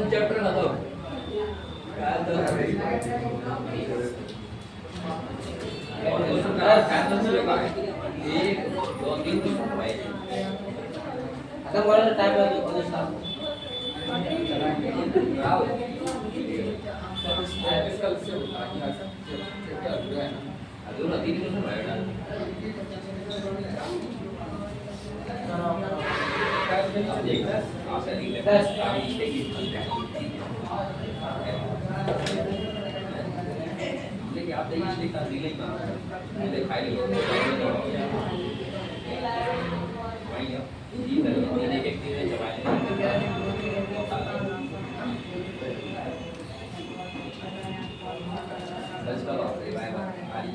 Chapter ना तो काय तो और दोस्तों का फैशन से लगा एक दो तीन तो भाई अगर बोला टाइम लगे और स्टाफ आओ कल से अदूर तीन तो भाई देखिए आप देखिए इसलिए का दिले का दिखाई लो वही है इधर तीन एक तीन चबाए बस करो बाय बाय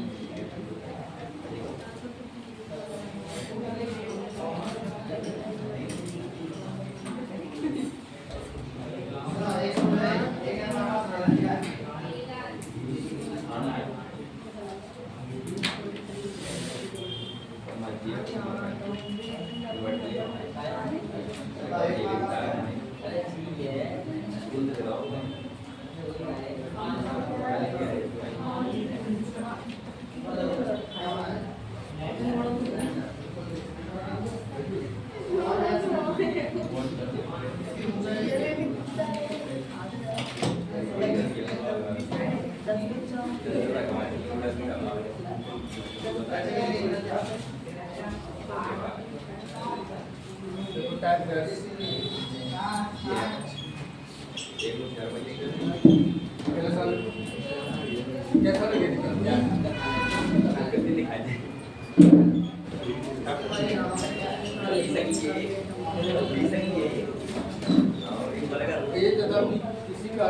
कैसा लगे ये जब किसी का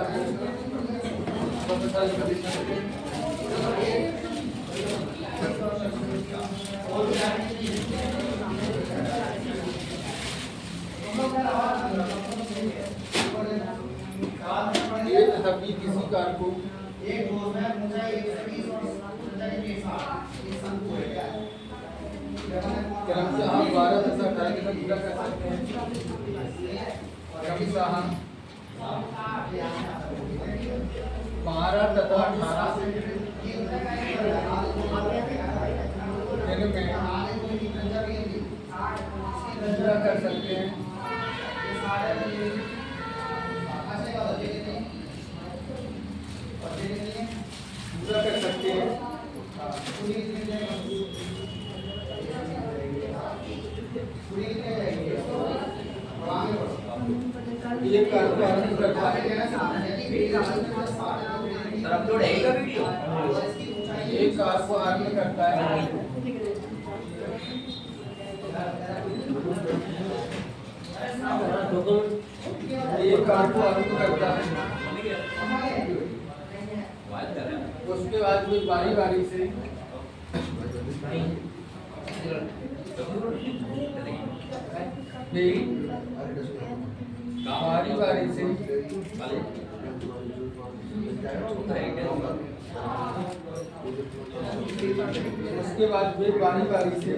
ये तभी किसी कार को एक दोस्त है मुझे 120 और 140 के साथ क्रमशः 12 तथा 18 तक पूरा कर सकते हैं क्रमशः 12 तथा 18 पूरा कर सकते हैं पूरा कर सकते हैं ये कार को आरंभ करता है सर अपलोड है क्या वीडियो ये कार को आरंभ करता है ये कार को आरंभ करता है उसके बाद भी बारी बारी से बारी बारी से उसके बाद भी बारी बारी से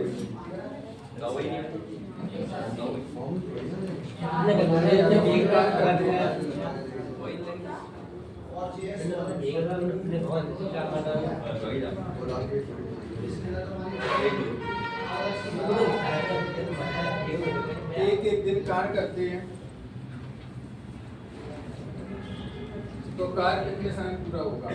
एक एक दिन कार्य करते हैं तो कार्य कितने समय पूरा होगा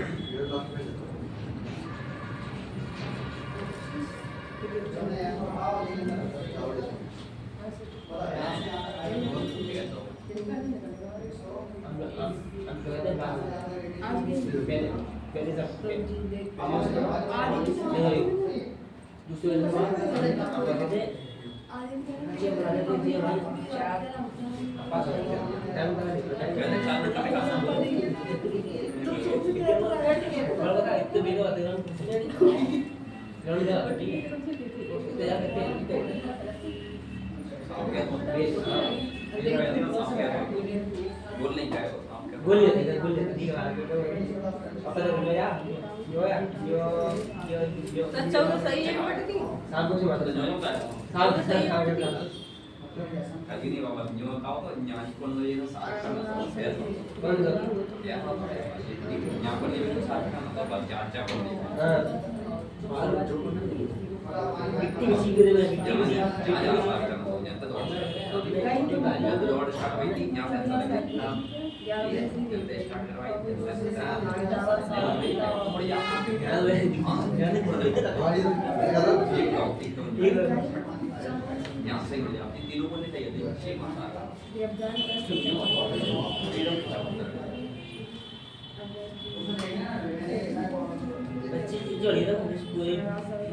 सही है साल को से बात है साल सही है Kali ini bapak nyawa kau tuh nyanyi pun lo itu saat kan atau saya tuh ya nyawa dia itu saat kan atau baca aja pun jangan jangan saat kan atau nyata tuh itu ada saat itu nyawa dan saat itu kita start करवाई यहाँ से हो जाती तीनों को नहीं चाहिए छह मसाला बच्ची की जोड़ी ना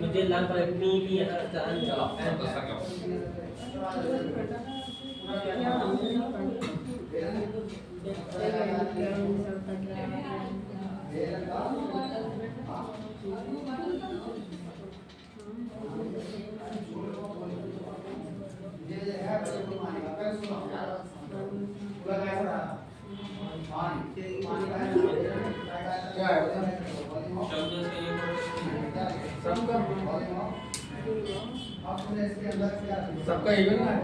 मुझे लाल पर पी चांद चला तो सका सबका इवन है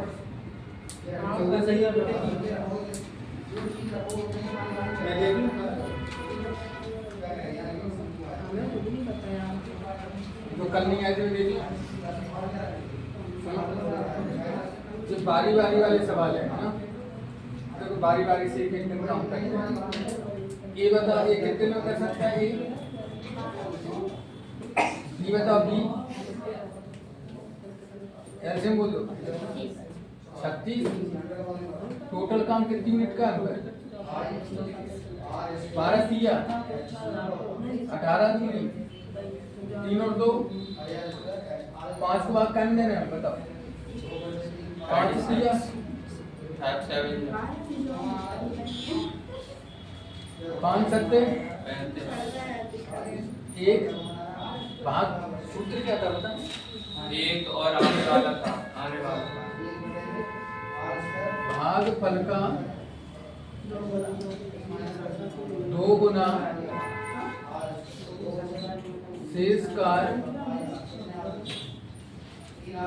चौदह सही है मैं देख लूँ जो कल नहीं आए थे देख लूँ जो बारी बारी वाले सवाल है ना तो बारी बारी से एक एक दिन काउंट करेंगे ये बताओ ये कितने में कर सकता है ये बताओ बी ऐसे बोलो 36 टोटल काम कितनी मिनट का हुआ 12 दिया 18 दी 3 और 2 5 को भाग करने देना है बताओ 5 दिया 5 सत्ते 1 भाग सूत्र क्या था बता एक और आने वाला था आने वाला भाग फल का 2 गुना शेष कार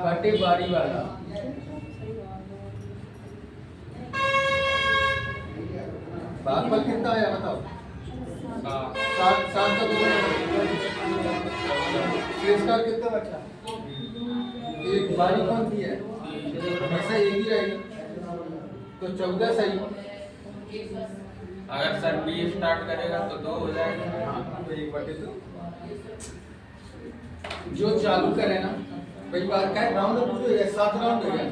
बटे बारी वाला भागफल कितना आया बताओ 7 का 2 गुना शेष कार कितना बचा एक बारी कौन सी है हमेशा एक ही रहेगी तो 14 सही अगर सर बी स्टार्ट करेगा तो 2 हो जाएगा हाँ तो 1/2 जो चालू करे ना वही बात का है राउंड पूरे हो जाए 7 राउंड हो जाए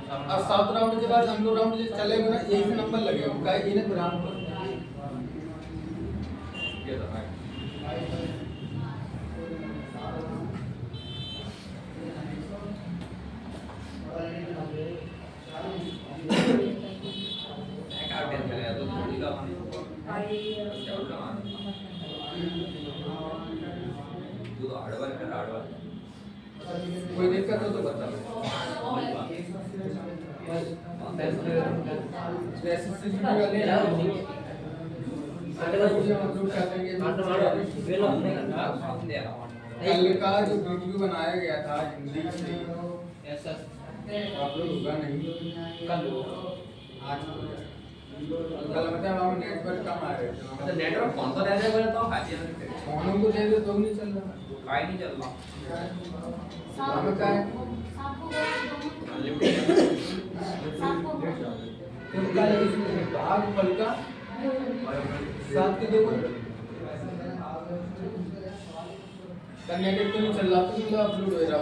अब 7 राउंड के बाद हम लोग राउंड जो चलेगा ना एक नंबर लगेगा का इन्हें राउंड पर ये तो है कोई दिक्कत हो तो बता कल का जो वीडियो बनाया गया था हिंदी से आप लोग होगा नहीं कल आज कल मतलब हम नेटवर्क कम आ रहे थे तो नेटवर्क कौन सा रहता है बोले तो खाली फोनों को दे दो तो नहीं चल रहा काहे नहीं चल रहा हमें क्या है उनका इसमें भाग फल का 7 के 2 नेगेटिव तो नहीं चल रहा तो मतलब अपलोड हो रहा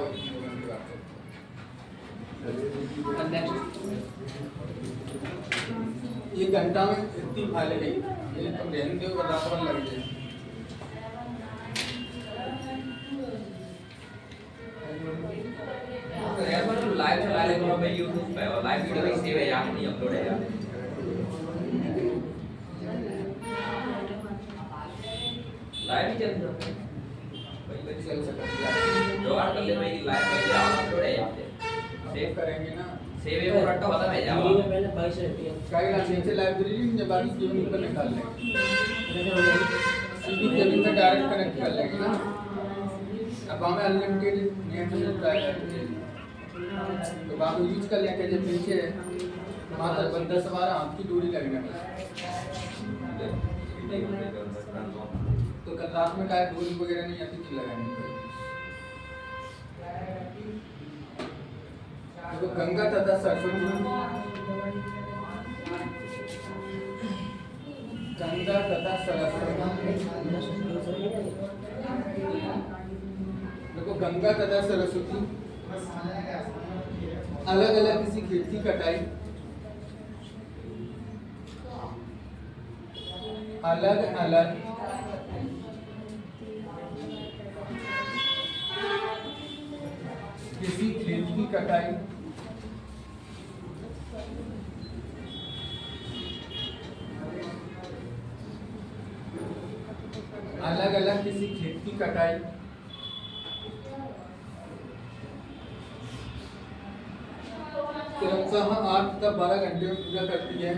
ये घंटा में इतनी फाइलें गई ये तो ध्यान दो बराबर लग जाए लाइव चला ले तो भाई YouTube पे और लाइव वीडियो भी सेव है यार नहीं अपलोड है यार लाइव ही चल रहा है भाई चल सकता है जोड़ कर ले भाई लाइव पे अपलोड है यार सेव करेंगे ना सेव है और अट्टा बता भेजा ये पहले 22 रहती है कई ना नीचे लाइब्रेरी में बाकी केवल ऊपर निकाल लेंगे सीधी केबल से डायरेक्ट कनेक्ट कर लेंगे ना अब हमें अनलिमिटेड नेट मिलता है तो बाबू यूज कर लें कि जब नीचे मात्र 10-12 हाथ की दूरी लगने में। तो कल रात में क्या दूरी वगैरह नहीं आती थी लगाने की। तो गंगा तथा सरस्वती, गंगा तथा सरस्वती, देखो गंगा तथा सरस्वती अलग अलग किसी खेत की कटाई, अलग अलग किसी खेत की कटाई, अलग अलग किसी खेत की कटाई क्रमशः 8 तथा 12 घंटे में पूरा करती है।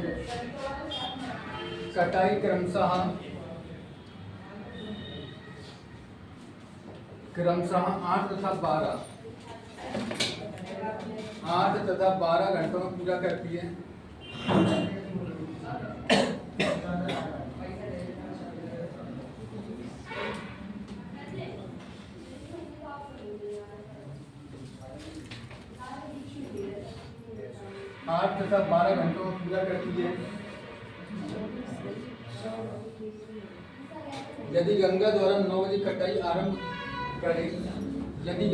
कटाई क्रमशः 8 तथा 12 घंटों में पूरा करती है। आठ तथा 12 घंटों में पूरा करती है। यदि गंगा द्वारा 9 बजे कटाई आरंभ करे, यदि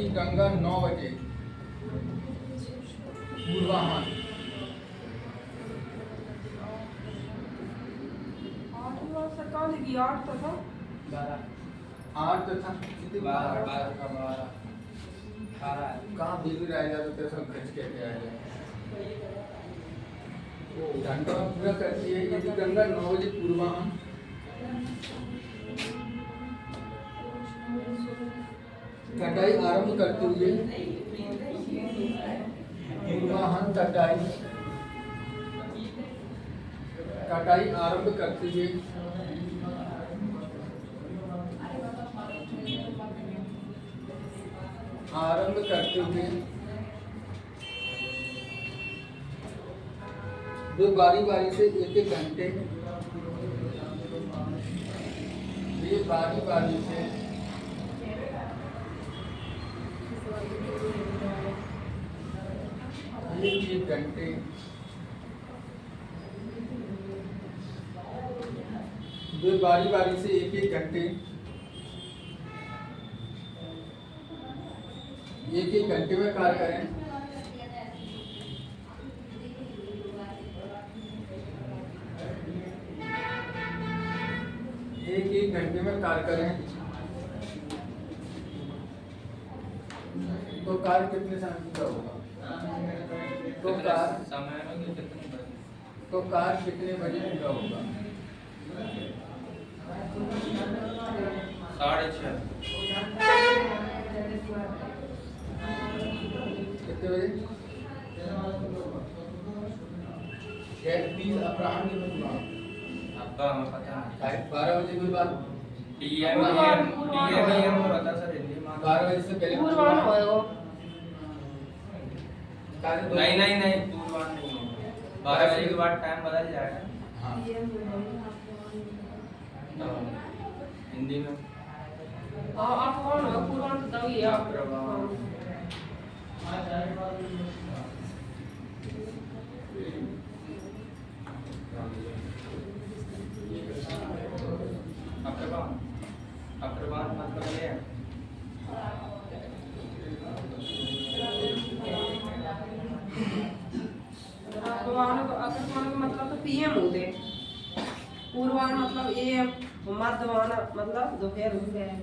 गंगा 9 बजे पूर्वाह्न 8 तथा 12 कहाँ बिजली रह जाता तो सब खर्च कहते आ जाए घंटों में पूरा करती है। यदि गंगा 9 बजे पूर्वाह्न कटाई आरंभ करते हुए, पूर्वाह्न कटाई आरंभ करते हुए वे बारी बारी से एक घंटे, वे बारी बारी से एक घंटे वे बारी बारी से एक घंटे में कार्य करें। एक घंटे में कार्य करें तो कार्य कितने समय का होगा? तो कार्य कितने बजे पूरा होगा? 6:30 कितने बजे? 20 अपराह्न के बाद आपका हमें पता नहीं 12 बजे के बाद DM बता सर हिंदी में 12 बजे से पहले पूर्वाह्न होएगा। नहीं पूर्वाह्न नहीं होगा 12 बजे के बाद टाइम बदल जाएगा। हाँ हिंदी में आप कौन हो? पूर्वाह्न बताइए आप। अप्रवान मतलब ये है पूर्वाह्न का मतलब तो PM होते हैं। पूर्वाह्न मतलब AM, मध्यवाह्न मतलब दोपहर होते हैं।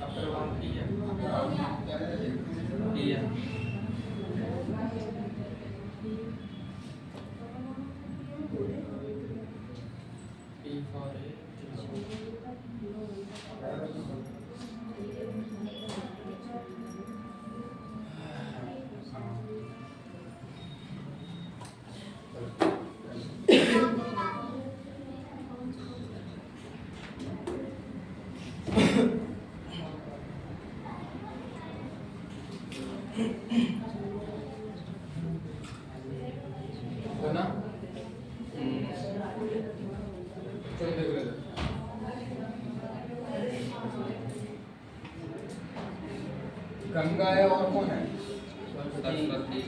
अप्रवान की है E for है ना? चलो देख लेते। गंगा है और कौन है? सरस्वती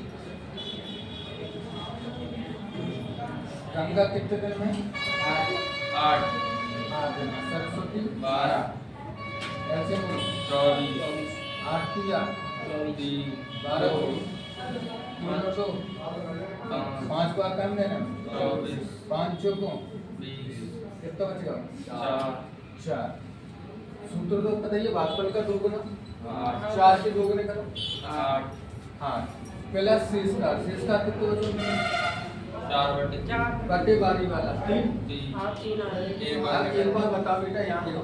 गंगा कितने दिन में? 8 सरस्वती 12 ऐसे बोलो। 24 8 किया 3 12 तो 5 बार कम देना 24 5 चौकों 20 कितना बचेगा? 4 सूत्र तो बताइए, भागफल का दोगुना 8 4 से दोगुने करो 8 हाँ प्लस शेष का कितने बचोगे? 4/4 बटे बारी वाला 3 3 हाँ 3 आ रहे हैं। एक बार बता बेटा, यहाँ देखो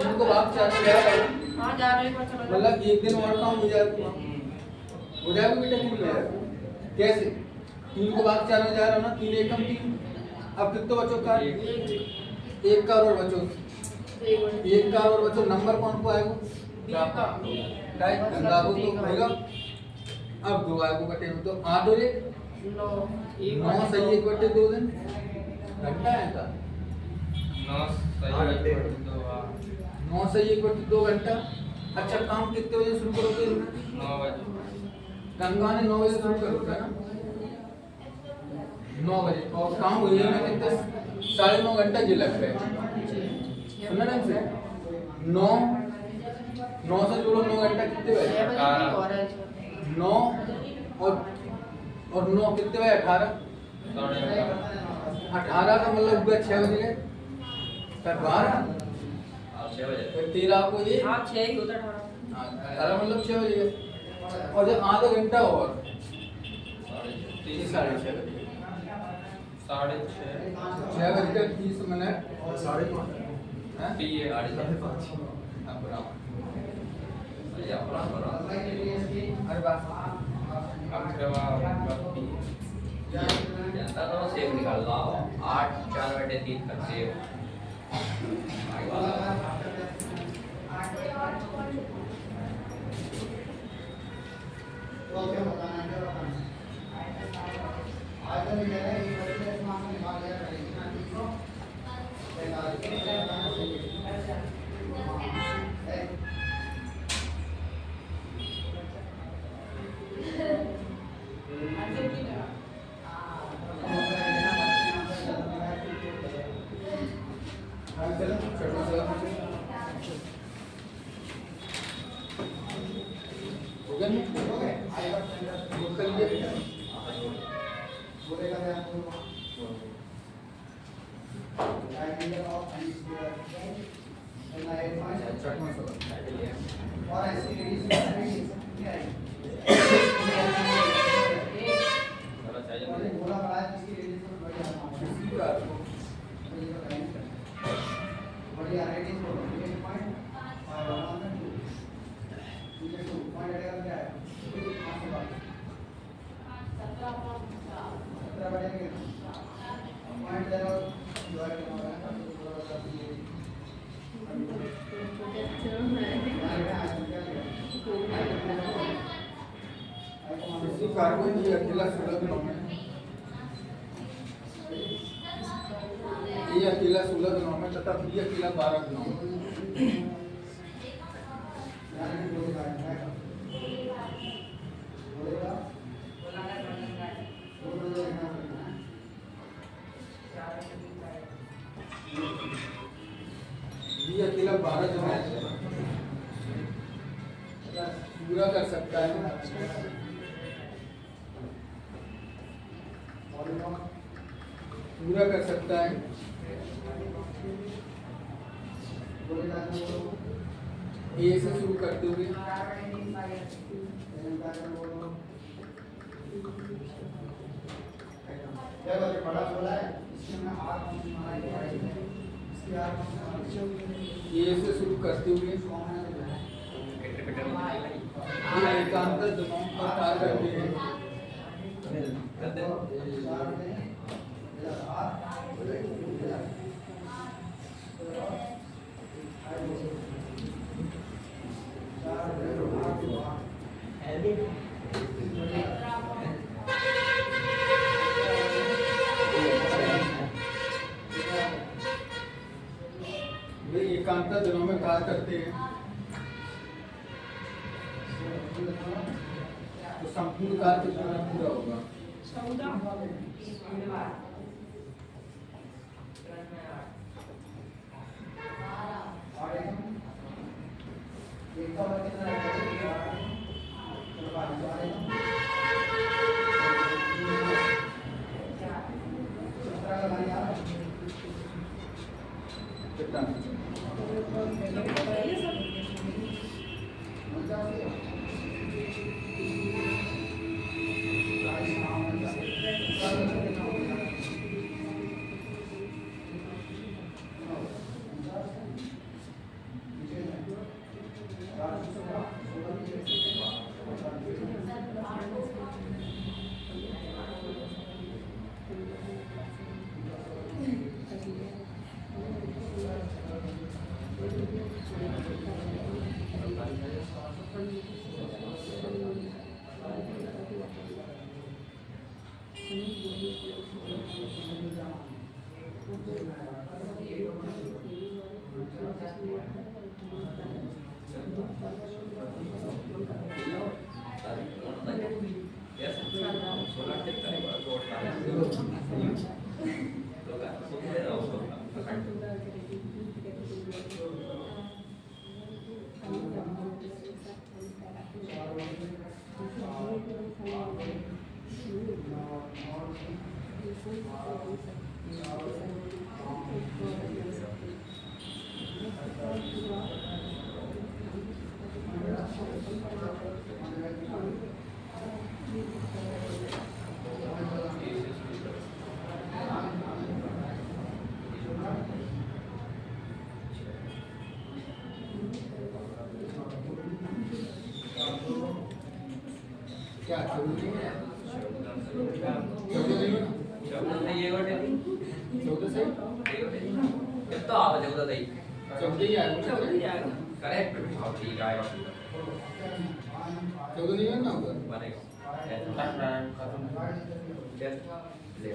इनको भाग 4 से जाएगा, हाँ जा रहे हैं, पर चलो मतलब एक दिन और काम हो जाएगा बेटा। नहीं जाएगा कैसे? 3 को भाग 4 में जा रहा हो ना, 3 एकम 3। अब कितने बचो का? 1 का और बचो, 1 का और बचो। नंबर कौन को आएगा? गंगा को तो होगा। अब 2 आएगा बटे तो 8 और 1 9 सही 1 बटे 2 दिन घंटा है का 9 सही 9 सही 1 बटे 2 घंटा। अच्छा काम कितने बजे शुरू करोगे? 9 बजे गंगा ने 9 बजे शुरू करोगे ना, 9 बजे और काम हुए में कितने? 9.5 घंटा जी लग रहे हैं। सुना ना से 9 से जोड़ो 9 घंटा कितने बजे? 9 और 9 कितने बजे? 18 का मतलब हुआ 6 बजे गए 12 6 बजे फिर 13 को ये हाँ 6 ही होता 18 मतलब 6 बजे गए। और जब आधा घंटा और 6:30 बजे 6:30 6 बजकर 30 मिनट और 5:30 हैं? ये 8:30 हाँ, बराबर। या बराबर अरे बात जनता तो सेव निकाल लो 8 4/3 का सेव कार्बन ये अकेला 16 दिनों में ये अकेला 16 दिनों में तथा ये अकेला 12 दिनों में। ये अकेला 12 दिनों में पूरा कर सकता है। पूरा कर सकता है ए से शुरू करते हुए ए से शुरू करते हुए ये एकांतर दिमाग पर कार्य करते हैं। वे एकांतर दिनों में कार्य करते हैं तो संपूर्ण कार्य कितना में पूरा होगा? 14 क्या जरूरी है? 14 से कितना आ जाएगा दही 14 ही आएगा। करेक्ट ठीक आएगा 14 नहीं करना होगा। बनेगा ले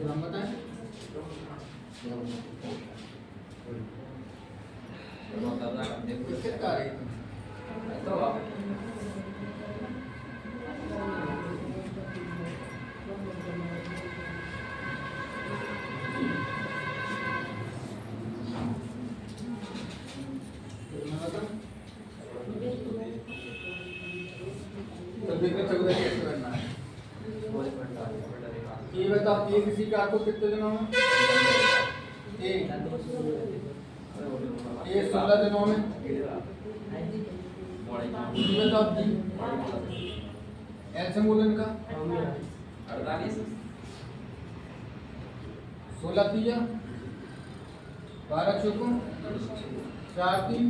नाम बताएं। किसके कार्य? ये बताओ ये किसी का आपको कितने दिनों में? ये 16 दिनों में। ये बताओ जी ऐसे मूलन का 48 16 तीजा 12 चौको 4 3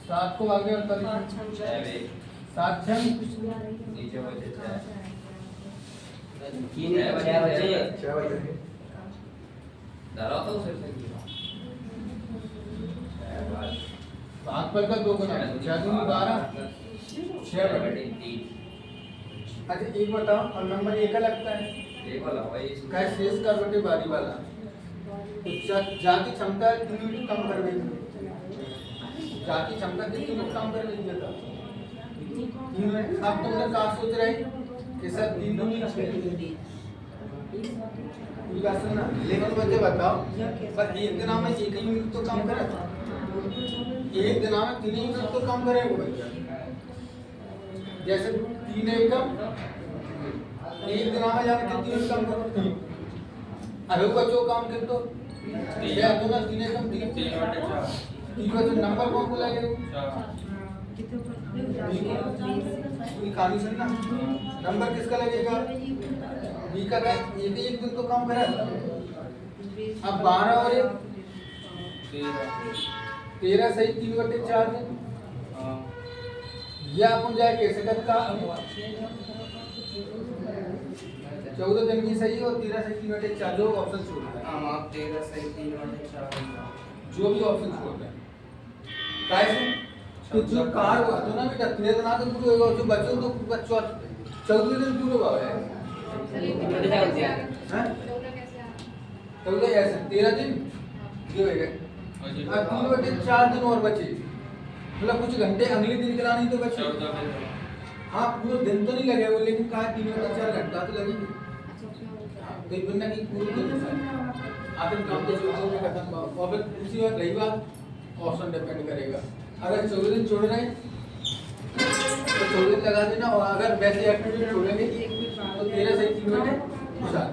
7 को आगे 48 6 7 6 नीचे बचे 6 तीन 6 बचे 6 बजे धरा तो सिर से भाग पर का 2 गुना 6 दूनी 12 6 बटे अच्छा एक बताओ और नंबर एक का लगता है एक वाला वही का शेष का बटे बारी वाला तो जाति क्षमता 3 यूनिट कम कर देगी जाति क्षमता कितनी यूनिट कम कर देगी बता 3 यूनिट अब तुमने कहाँ सोच रहे कि सर 3 यूनिट ये बात सुनना लेकिन मुझे बताओ पर एक दिन में 1 यूनिट तो कम करे एक दिन में 3 यूनिट तो कम करेगा बच्चा जैसे 3 एकम एक दिन में जाने कितनी यूनिट कम करो 3 अभी बच्चों काम कर तो या तो ना 3 एकम 3 बटे 4 3 बटे नंबर कौन को लगेगा पूरी कहानी सुनना नंबर किसका लगेगा बी का एक दिन तो कम करा अब 12 और 1 13 सही 3 बटे 4 दिन यह अपन जाए कैसे करता 14 दिन की सही और 13 सही 3 बटे 4 जो ऑप्शन छोड़ता है हम आप 13 सही 3 बटे 4 जो भी ऑप्शन छोड़ता है कैसे तो जो कार हुआ तो ना बेटा 13 दिन आते पूरे होगा जो बच्चों तो 14 दिन पूरे हुआ है हैं 14 ऐसे 13 दिन ये हो गए अब 3 बटे 4 दिन और बचे मतलब कुछ घंटे अगले दिन के लाने तो बचे हाँ पूरा दिन तो नहीं लगेगा लेकिन कहा 3 बटे 4 घंटा तो लगेंगे तो ये बनना कि पूरे दिन आखिर काम तो 14 में खत्म हुआ और फिर उसी वक्त रही बात ऑप्शन डिपेंड करेगा अगर 14 दिन छोड़ रहे हैं तो 14 दिन लगा देना और अगर वैसे एक्टिविटी छोड़ेंगे तो 13 सही 3 बटे 4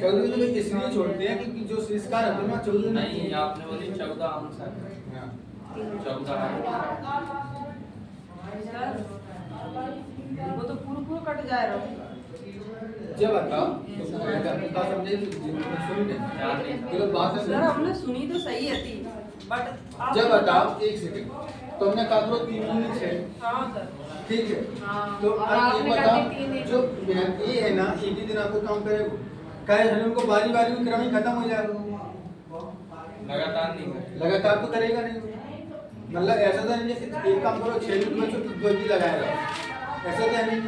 14 दिन में इसलिए छोड़ते हैं क्योंकि जो संस्कार है ना 14 दिन नहीं आपने बोली 14 आंसर 14 वो तो पूरा कट जाए रहा जब बताओ तो का समझे सुन ले ये बात सर हमने सुनी तो सही है थी बट जब बताओ एक सेकंड तुमने कहा करो 3 यूनिट है हाँ सर ठीक है हाँ तो अब ये बताओ जो ये है ना एक ही दिन आपको काम करेगा कहे हम उनको बारी बारी में क्रम ही खत्म हो जाएगा लगातार नहीं लगातार तो करेगा नहीं मतलब ऐसा तो नहीं कि एक काम करो 6 यूनिट में तो 2 ही लगाएगा ऐसा तो नहीं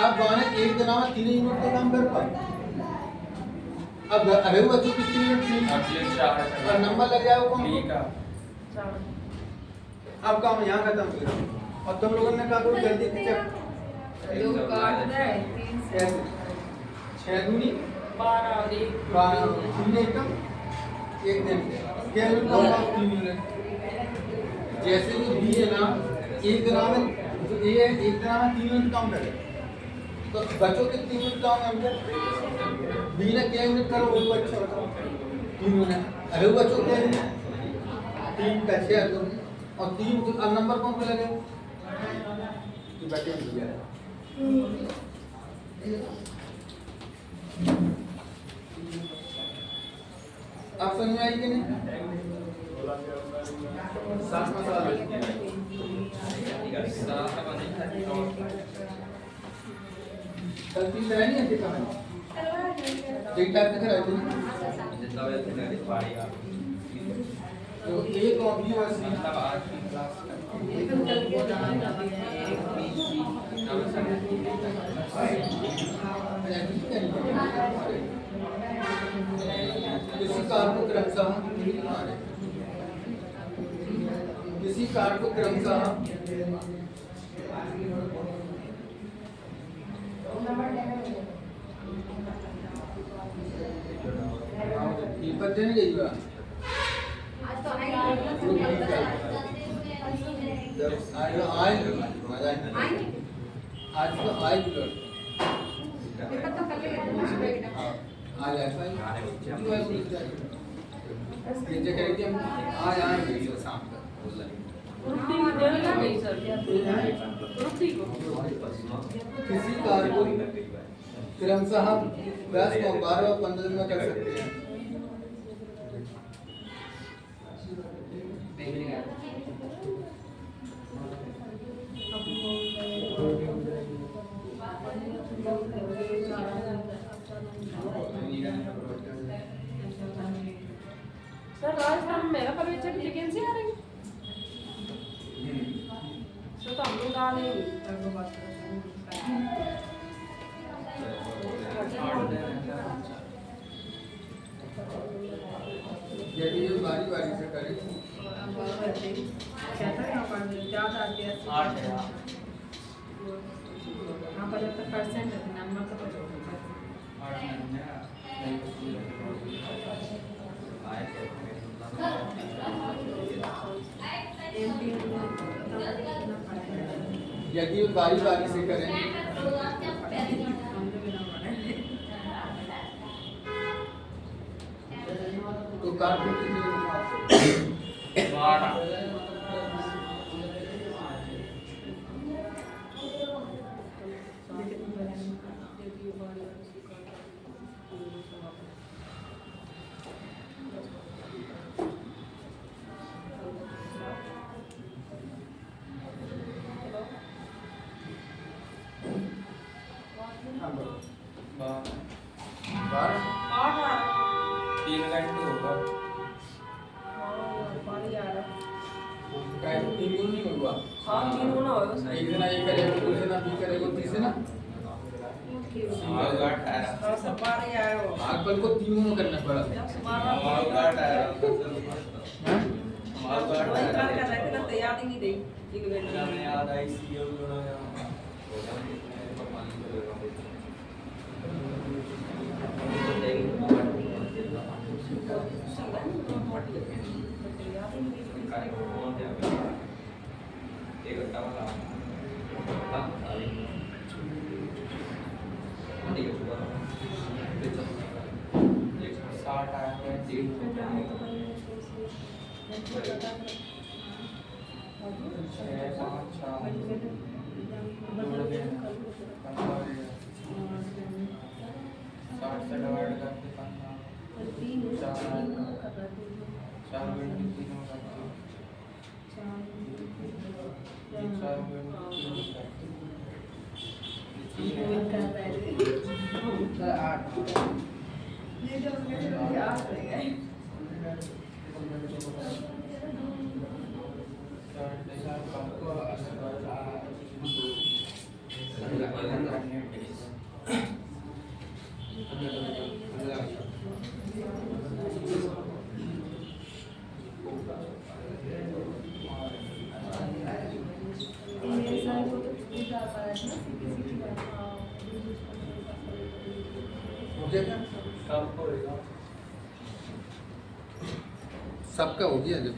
आप गाने एक दिन में 3 यूनिट तो काम कर पाओ अब अरे बच्चों कितनी यूनिट थी और नंबर लग जाएगा कौन अब काम यहाँ खत्म हो गया और तुम लोगों ने कहा करो जल्दी चेक कैसे 6 दूनी 12 और 1 12 3 एकम एक दिन क्या यूनिट कम 3 यूनिट जैसे कि बी है ना एक दिन में जो ए है एक दिन में 3 यूनिट कम करे तो बच्चों के 3 यूनिट कम है बी ने क्या यूनिट करो वो बच्चा बताओ 3 यूनिट अरे वो बच्चों क्या है 3 का 6 तो और 3 तो अब नंबर कौन को लगे ये बच्चे मिल गया आप समझ में आई कि नहीं सात मसाला गलती से नहीं है कहानी ठीक ठाक दिख रहा है तो एक और बी और सी किसी कार को क्रमशः पता नहीं गई बात आज तो आए आज ऐसा ही नीचे करेंगे हम आज आएंगे शाम तक रुपी को देना नहीं सर रुपी को किसी कार को क्रमशः 10 को 12 और 15 दिन में कर सकते हैं सर राजस्थान में मेरा परिचय की वैकेंसी आ रही सर, तो हम लोग डालेंगे यदि ये बारी बारी से करें कहता है यहाँ पर ज़्यादा आती है 8 है। यहाँ पर जब तक परसेंट है नंबर तो 8 यदि बारी बारी से करें तो कार्य कितने 12 बार 3 घंटे होगा। काय तीन गुण नहीं होगा तीन गुना हो एक जना ये करेगा दूसरे ना बी करेगा तीसरे ना होगा 18 सब 12 आया हो भागफल को तीन गुना करना पड़ा होगा 18 वही बात कर रहे थे ना, तैयार ही नहीं रही एक घंटे हमें याद आई सीओ जुड़ा है। सबका हो गया जब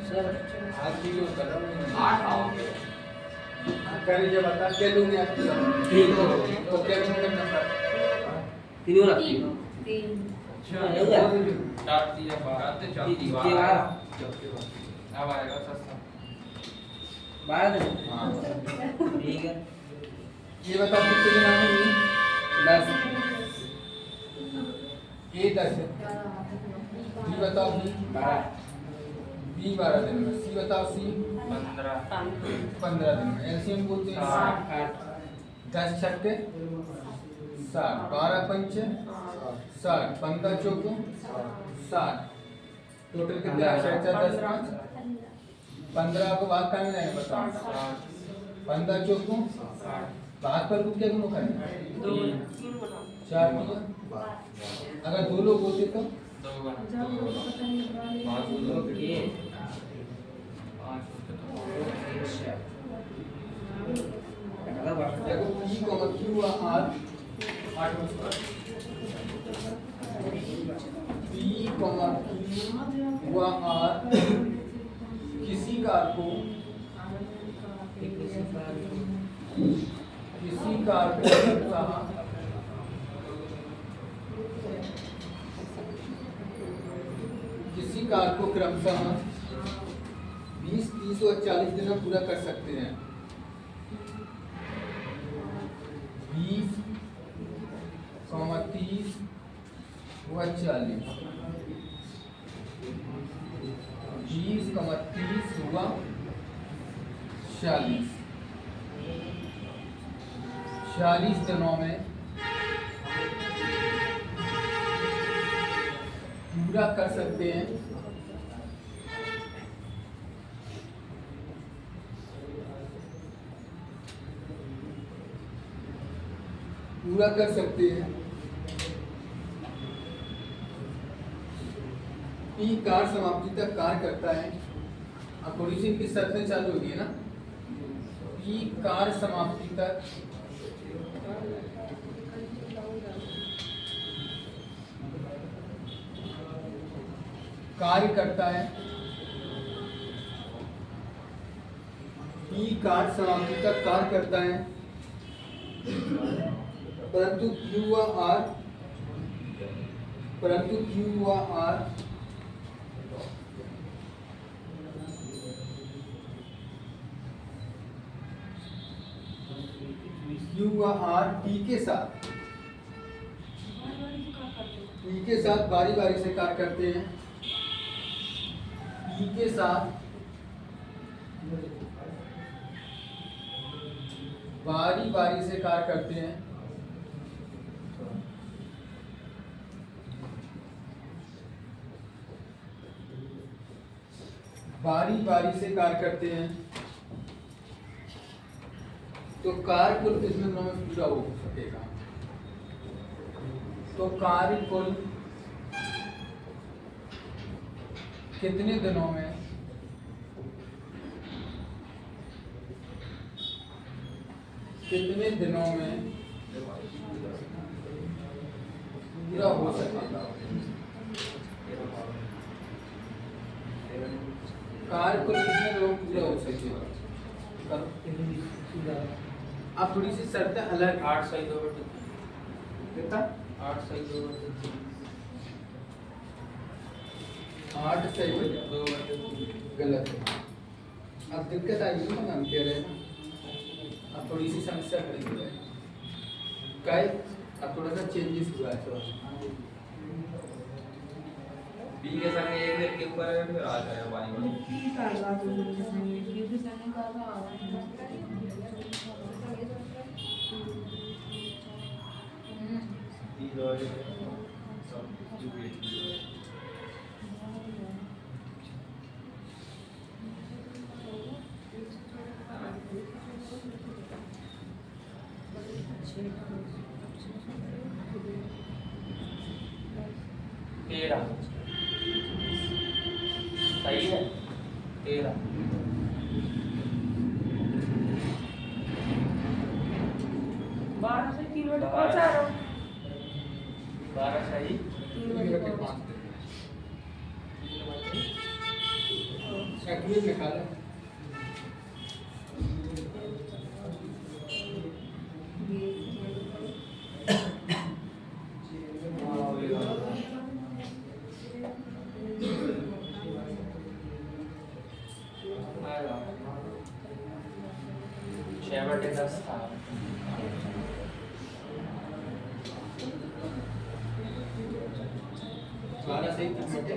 सर आज की जो कदम 8 आओगे। करे जब बता क्या लोगे आप ठीक हो तो क्या करना पड़ता तीनों रखी स्टार्ट दिया बात है चौथी दीवार अब आएगा सस्ता 12 हाँ ठीक है। ये बताओ कितने दिन आने में 10 ये 10 है बी बताओ बी 12 दिन में सी बताओ सी 15 दिन में एलसीएम बोलते हैं 10 छक्के 60 12 पंचे 60 15 चौके 60 टोटल कितना 10 15 को भाग करना है बताओ 15 चौकों भाग पर कुछ क्या गुना करना 4 किया अगर 2 लोग होते तो देखो P को Q R 8 P को Q R किसी कार को किसी कार को क्रमशः 20, 30 और 40 दिन में पूरा कर सकते हैं 20, 30 व 40 30 हुआ 46। 46 दिनों में पूरा कर सकते हैं पी कार समाप्ति तक कार्य करता है। अब थोड़ी सी इनकी शर्तें चालू होगी है ना। पी कार समाप्ति तक कार्य करता है। पी कार समाप्ति तक कार्य करता है, परंतु क्यू व आर टी के साथ बारी बारी से कार्य करते हैं। टी के साथ बारी बारी से कार्य करते हैं। बारी बारी से कार्य करते हैं तो कार्य कुल कितने दिनों में पूरा हो सकेगा? तो कार्य कुल कितने दिनों में पूरा हो सकेगा? कार्य कुल कितने दिनों में पूरा हो सकेगा? अब थोड़ी सी शर्तें अलग। 8 सही 2 कितना? 8 सही 2 8 सही 2 गलत है। अब दिक्कत आई है ना, हम कह रहे हैं अब थोड़ी सी समस्या खड़ी हो है। अब थोड़ा सा चेंजेस हुआ है थोड़ा। बी के संग एक लेट के ऊपर है, फिर आ जाएगा पानी में। तेरह सही है। 13 12 से 3 बजे पहुंचा रहा हूँ। 12 सही 3 बजे पहुंचा। एक्यूरेट निकाला। बटे 10 था। 12 से 3 बटे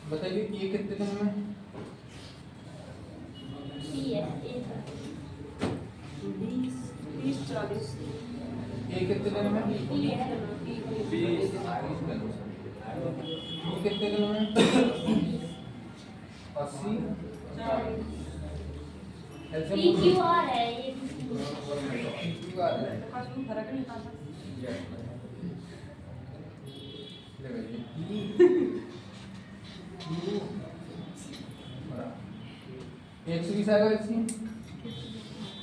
बताइए ये कितने दिन में? ये कितने दिन में? 20 ये कितने दिन में? 80 ऐसे PQR है ये। PQR है। फर्क नहीं पड़ता। लगाइए 120 आएगा इसकी।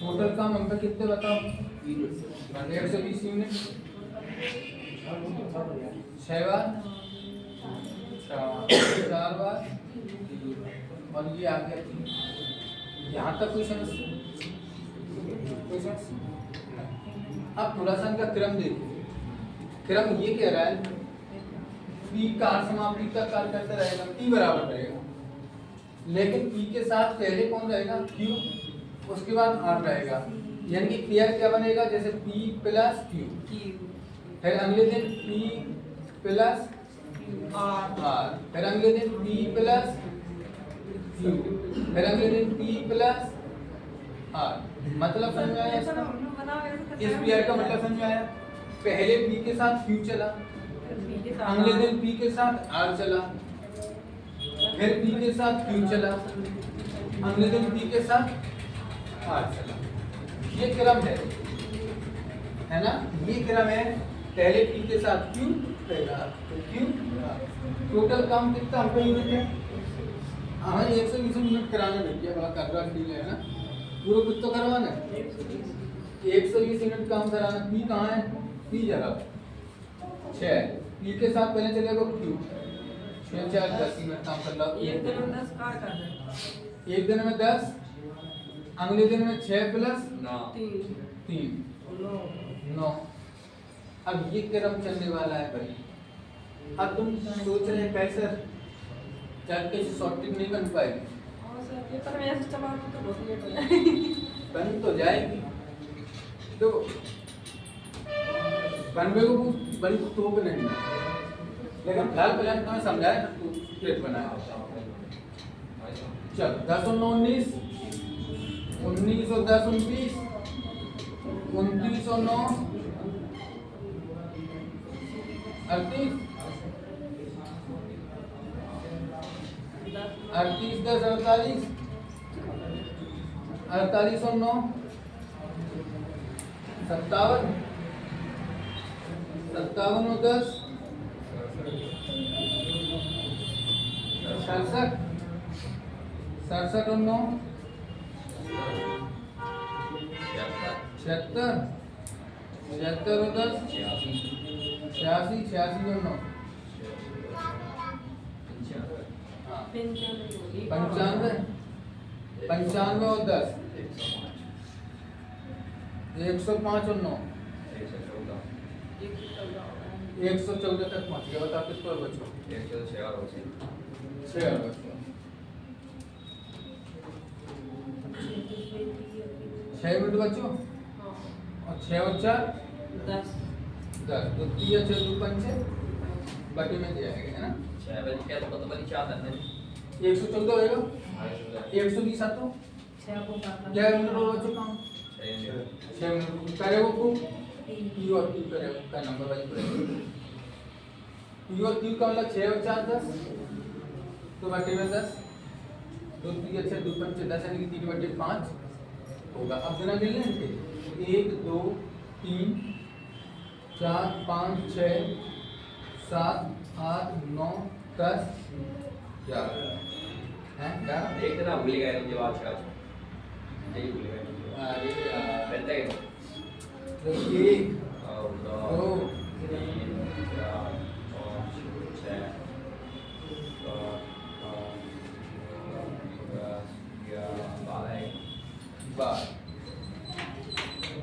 टोटल काम हम पे कितने बताओ? 120 यूनिट 6 बार 4 बार और ये आ गया 3। यहाँ तक कोई समस्या? कोई समस्या? अब थोड़ा सा इनका क्रम देखिए। क्रम ये कह रहा है P कार समाप्ति तक कार्य करता रहेगा, P बराबर रहेगा, लेकिन P के साथ पहले कौन रहेगा? Q, उसके बाद R रहेगा। यानी कि पेयर क्या बनेगा? जैसे P प्लस Q, फिर अगले दिन P प्लस R, फिर अगले दिन P प्लस Q, फिर अगले दिन P प्लस R। मतलब समझ में आया इसका? इस पेयर का मतलब समझ में आया? पहले P के साथ Q चला, अगले दिन P के साथ R चला, फिर P के साथ Q चला, अगले दिन P के साथ R चला। ये क्रम है ना? ये क्रम है। पहले P के साथ Q, फिर R, तो Q R। टोटल काम कितना हमको यूनिट है? हमें 120 यूनिट कराना भैया, बड़ा कर्रा डील है ना। पूरा कुछ तो करवाना है। 120 यूनिट काम कराना। P कहाँ है? P जगह 6। P के साथ पहले चलेगा Q, 6 4 10 यूनिट काम कर लो। एक दिन में 10 कार कर दे। एक दिन में 10, अगले दिन में 6 प्लस 3 9। अब ये क्रम चलने वाला है भाई। अब तुम सोच रहे कैसे चार के शॉर्टेज नहीं बन पाएगी? पेपर में ऐसे चला तो बहुत लेट हो जाएगी। बन तो जाएगी, तो बनवे को बड़ी तो भी नहीं, लेकिन फिलहाल प्लान तुम्हें समझाया ना, तू प्लेट बनाया। चल 10 और 9 19, 19 और 10 29, 29 और 9 38, 38 10 48, 48 और 9 57, 57 और 10 67, 67 और 9 76, 76 और 10 86, 86 और 9 95, 95 और 10 105 और 9 114 तक पहुंच गया। बताओ किस पर बचो? 6 और बचो। 6 मिनट बचो और 6 और 4 10। तो 3 और 6 2 पंचे बटे में दिया है ना? 6 बजे क्या तो बड़ी चाहत है 114 होएगा। 120 आतो क्या मिनट और बचो काम 6 मिनट करे वो को P और Q करे का नंबर वाइज करेंगे। P और Q का मतलब 6 और 4 10, तो बटे में 10, तो 3 अच्छे 2 पंचे 10 यानी कि 3 बटे 5 होगा। अब जना गिन लें इनके 1 2 3 4 5 6 7 8 9 10 11 हैं 11 एक तरह भूल गए मुझे बात आज यही भूल गए। अरे यार पहले तो 1 2 3 4 5 6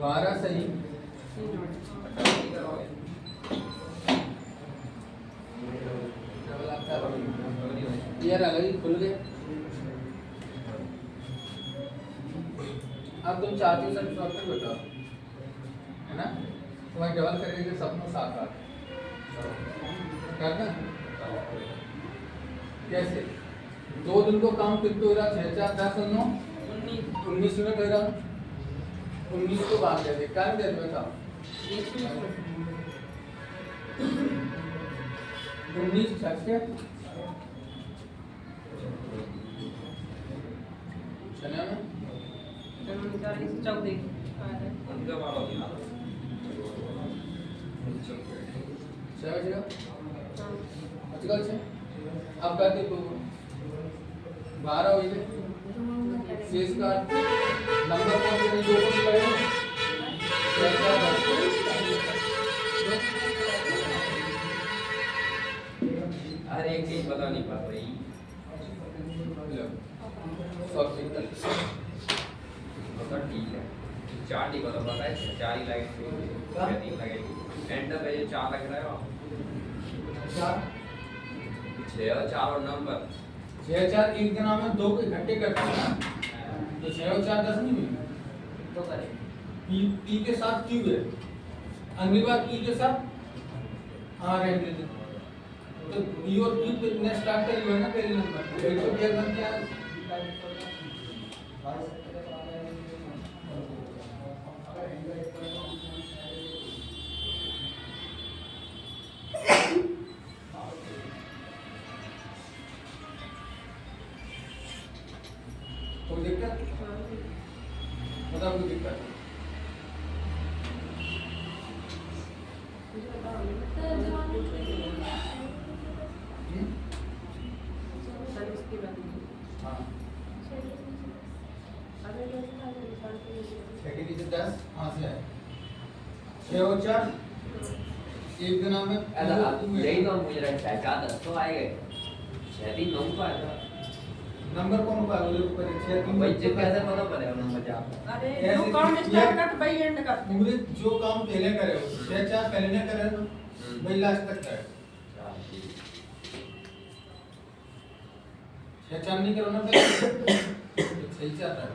12 सही। यार अलग ही खुल गए। अब तुम चाहते हो सब सॉल्व कर बताओ, है ना? तुम्हारे डबल करेंगे सबको 7 8 करना कैसे? 2 दिन को काम कितने हो रहा? 6 4 10 और 9 19 मिनट हो रहा। 19 को बाहर दे दे, क्या दे दे था 19 छक्के चना में 14 उनका बाल हो गया 6 बजेगा आजकल से अब कहते तो 12 हो गए शेष का नंबर कौन से नहीं, दो कौन से लगेगा? 6 4 हर एक चीज पता नहीं पड़ रही। 146 तो ठीक है, 4 नहीं पता पता है, 4 ही लाइट से 3 लगेगी। एंड पे ये 4 लग रहा है, 6 और 4 और नंबर 6 4 एक के नाम में 2 को इकट्ठे करते हैं, तो 6 और 4 10 नहीं मिलेंगे। तो करें पी के साथ क्यू है, अगली बार पी के साथ हाँ रहने दे, तो पी और क्यू पे ने स्टार्ट करी हुआ है ना पहले नंबर, एक तो पेयर बन गया। कोई दिक्कत? बताओ कोई दिक्कत? हाँ 6 के नीचे 10 हाँ से है, 6 और 4 एक के नाम में यही तो मुझे लगता है 4 10 तो आएगा, 6 3 9 तो आएगा। नंबर कौन होगा वो लोग पर 6 3 भाई जब कैसे पता पड़ेगा नंबर क्या? अरे जो काम स्टार्ट कर भाई एंड कर। मुझे जो काम पहले करे 6 4 पहले ना करे ना भाई लास्ट तक करे, 6 4 नहीं करो ना पहले सही चाहता है।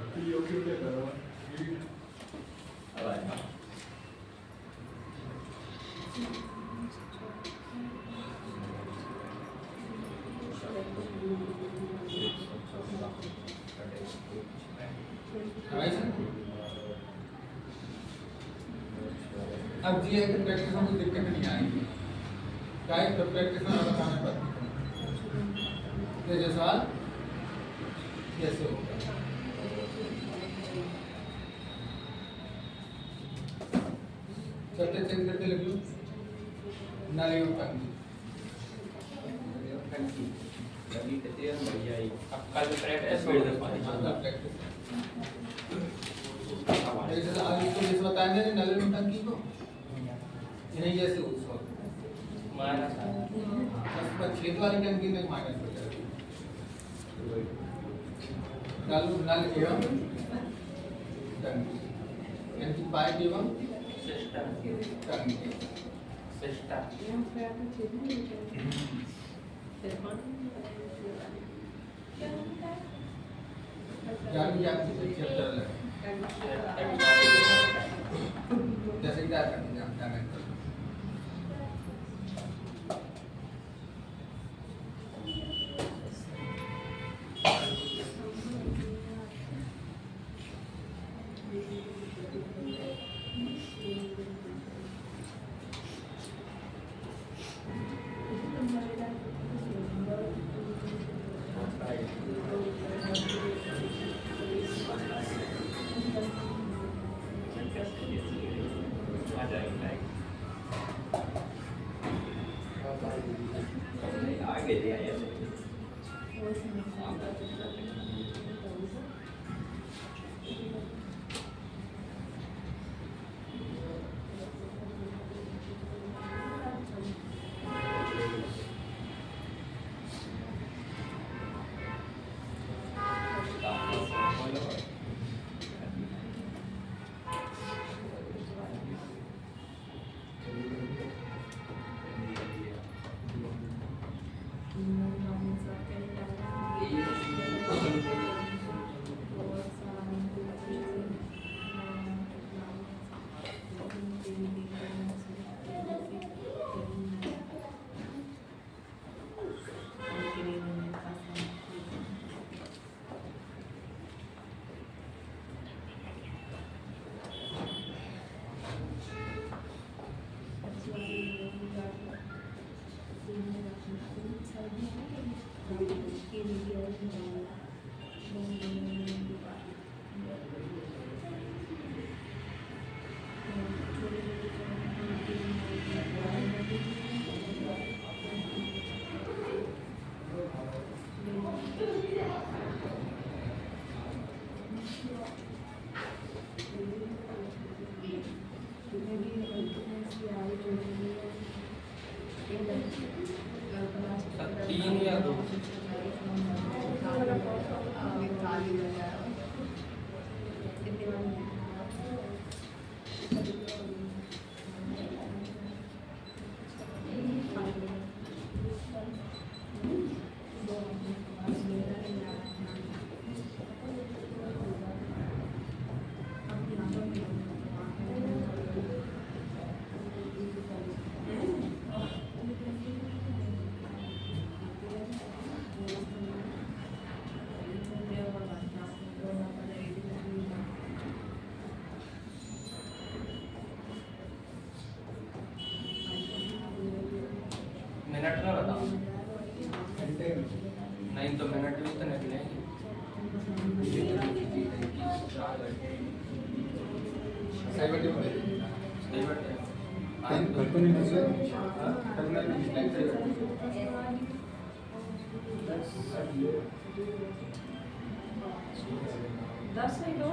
अब जी है कि प्रैक्टिस में कोई दिक्कत नहीं आएगी, क्या है तो प्रैक्टिस में बताने पर जैसे सवाल कैसे होगा। चलते चेंज करते लग लो नाली में पानी कभी कहते हैं भैया ही अब कल प्रैक्टिस जैसे आज इसको जैसे बताया ना नाली में टंकी को यही जैसे उसको माइनस बस छेद वाली टंकी में माइनस हो जाएगा, डालो नाली एवं टंकी यानी पाइप एवं सिस्टम टंकी सिस्टम जान चैप्टर लगे जैसे क्या करते हैं जाने आगे ले आया ये 3 या 2 मिनट में बताओ घंटे में नहीं तो मिनट में तो निकलेंगे 4 घंटे सही बटे में सही बात है घर को नहीं निकले करना नहीं सही बटे 10 से 2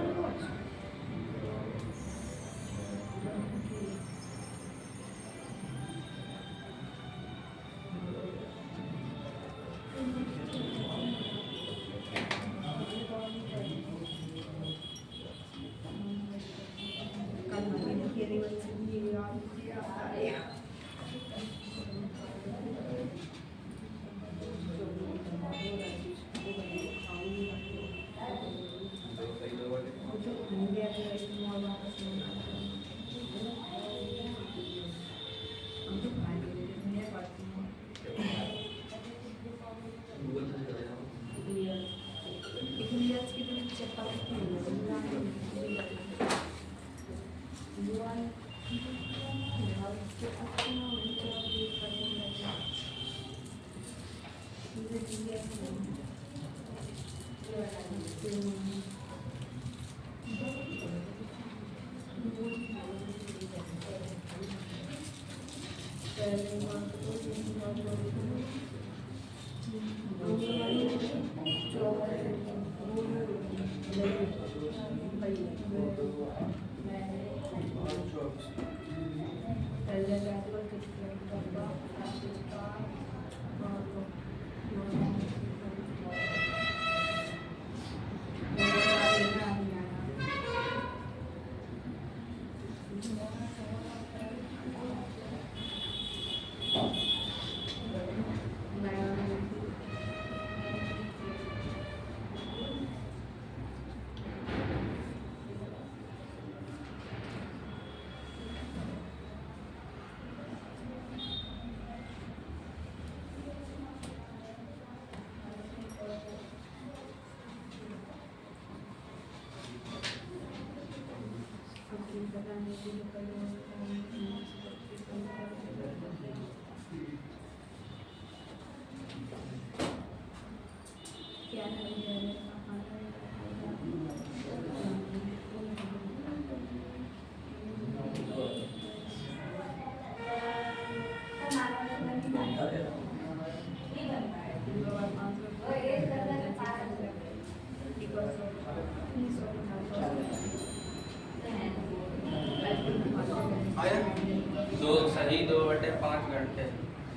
2 सही 2/5 घंटे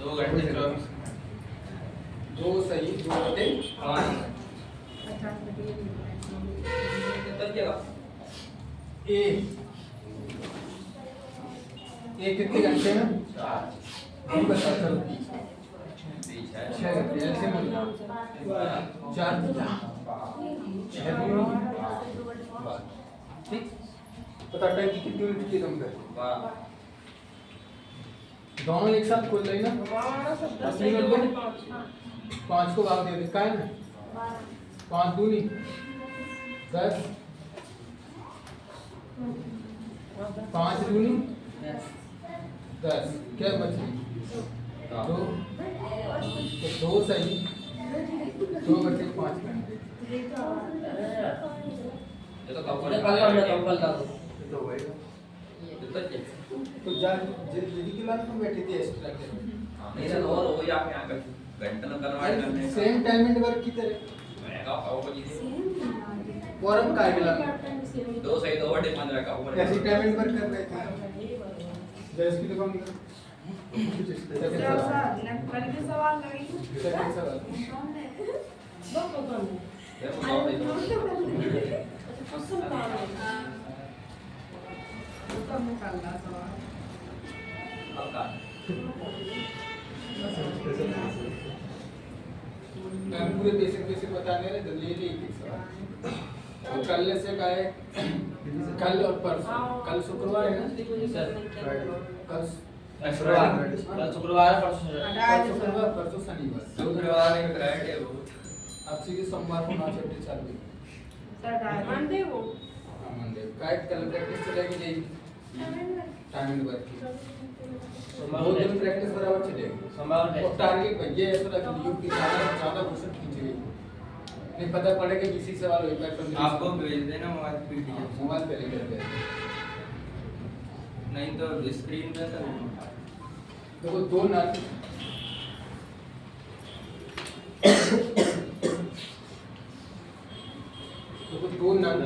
2 घंटे 24 दो सही 2 बटे 5 ए कितने घंटे में 4 बता चलो 6 घंटे ऐसे बोल 4 6 ठीक पता टाइम की कितनी मिनट की कम कर दोनों एक साथ खोल लेना 10 मिनट में 5 को भाग दे का है ना 5 दूनी 10 5 दूनी 10 क्या बच गई 2 तो 2 सही 2 बटे 5 घंटे ये तो कंपल का तो होएगा तो तो जा दीदी की लाइन में बैठी थी एक्स्ट्रा के नहीं सर और हो या यहाँ का घंटे में कन्वर्ट करने का सेम टाइम एंड वर्क की तरह मैं का पाओ को जी फॉर्म का मिला 2 सही 2/15 का ऊपर ऐसी टाइम एंड वर्क कर रहे थे जैसे की तो कम कल के सवाल लगे सेकंड सवाल दो तो देखो तो देखो कब निकालना सवाल हल्का मैं पूरे बेसिक बताने रहे तो ले ली एक सवाल और कल से का है कल और परसों कल शुक्रवार है ना कल शुक्रवार शुक्रवार परसों कल शुक्रवार परसों शनिवार शुक्रवार एक राइट है वो अब सीधे सोमवार को ना छुट्टी चालू है मंडे वो हाँ मंडे का कल प्रैक्टिस चलेगी नहीं टाइम एंड वर्क की दो दिन प्रैक्टिस बराबर चलेगी सोमवार और टारगेट भैया ऐसा रख लियो कि ज्यादा क्वेश्चन खींचेगी नहीं पता पड़ेगा किसी सवाल हो पैटर्न आपको भेज देना मोबाइल पीडीएफ मोबाइल पे ले लेते हैं नहीं तो स्क्रीन पे कर देखो दो नल देखो दो नल